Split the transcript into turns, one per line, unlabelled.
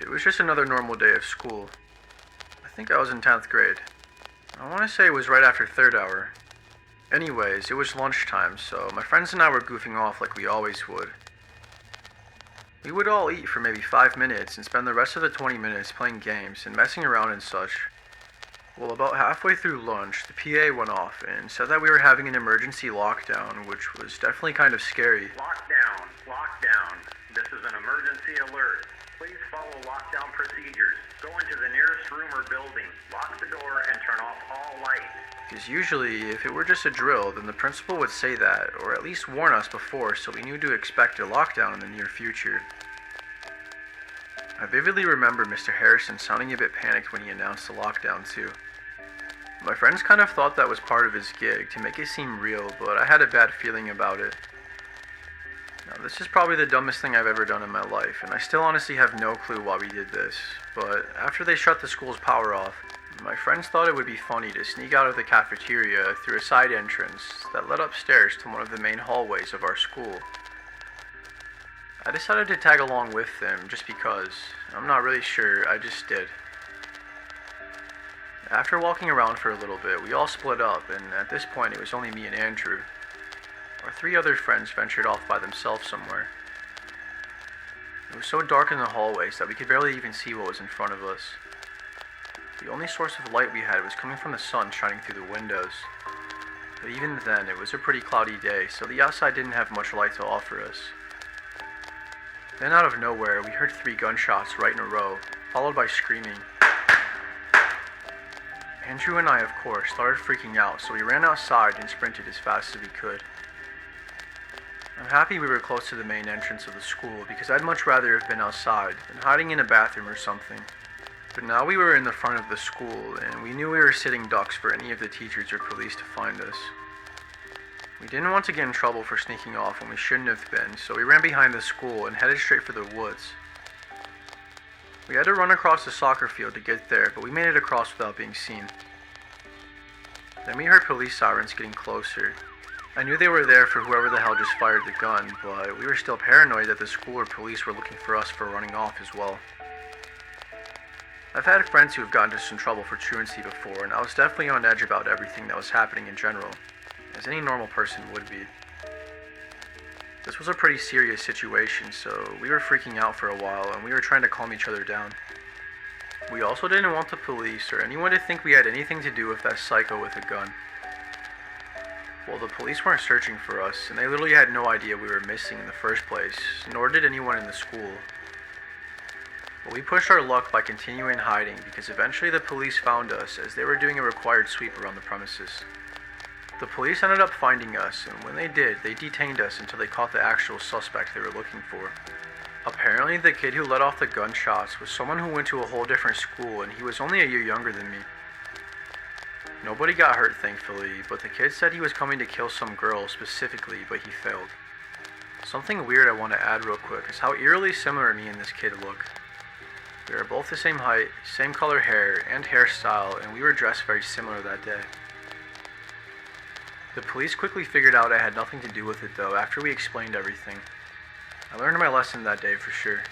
It was just another normal day of school. I think I was in 10th grade. I want to say it was right after third hour. Anyways, it was lunchtime, so my friends and I were goofing off like we always would. We would all eat for maybe 5 minutes and spend the rest of the 20 minutes playing games and messing around and such. Well, about halfway through lunch, the PA went off and said that we were having an emergency lockdown, which was definitely kind of scary.
Lockdown, lockdown. This is an emergency alert. Please follow lockdown procedures. Go into the nearest room or building, lock the door, and turn off all lights.
Because usually, if it were just a drill, then the principal would say that, or at least warn us before so we knew to expect a lockdown in the near future. I vividly remember Mr. Harrison sounding a bit panicked when he announced the lockdown too. My friends kind of thought that was part of his gig to make it seem real, but I had a bad feeling about it. Now, this is probably the dumbest thing I've ever done in my life, and I still honestly have no clue why we did this, but after they shut the school's power off, my friends thought it would be funny to sneak out of the cafeteria through a side entrance that led upstairs to one of the main hallways of our school. I decided to tag along with them just because. I'm not really sure, I just did. After walking around for a little bit, we all split up, and at this point it was only me and Andrew. Our 3 other friends ventured off by themselves somewhere. It was so dark in the hallways that we could barely even see what was in front of us. The only source of light we had was coming from the sun shining through the windows. But even then, it was a pretty cloudy day, so the outside didn't have much light to offer us. Then out of nowhere, we heard 3 gunshots right in a row, followed by screaming. Andrew and I, of course, started freaking out, so we ran outside and sprinted as fast as we could. I'm happy we were close to the main entrance of the school because I'd much rather have been outside than hiding in a bathroom or something. But now we were in the front of the school, and we knew we were sitting ducks for any of the teachers or police to find us. We didn't want to get in trouble for sneaking off when we shouldn't have been, so we ran behind the school and headed straight for the woods. We had to run across the soccer field to get there, but we made it across without being seen. Then we heard police sirens getting closer. I knew they were there for whoever the hell just fired the gun, but we were still paranoid that the school or police were looking for us for running off as well. I've had friends who have gotten into some trouble for truancy before, and I was definitely on edge about everything that was happening in general, as any normal person would be. This was a pretty serious situation, so we were freaking out for a while, and we were trying to calm each other down. We also didn't want the police or anyone to think we had anything to do with that psycho with a gun. Well, the police weren't searching for us, and they literally had no idea we were missing in the first place, nor did anyone in the school. But we pushed our luck by continuing hiding because eventually the police found us as they were doing a required sweep around the premises. The police ended up finding us, and when they did, they detained us until they caught the actual suspect they were looking for. Apparently, the kid who let off the gunshots was someone who went to a whole different school, and he was only a year younger than me. Nobody got hurt, thankfully, but the kid said he was coming to kill some girl specifically, but he failed. Something weird I want to add real quick is how eerily similar me and this kid look. We were both the same height, same color hair, and hairstyle, and we were dressed very similar that day. The police quickly figured out I had nothing to do with it though after we explained everything. I learned my lesson that day for sure.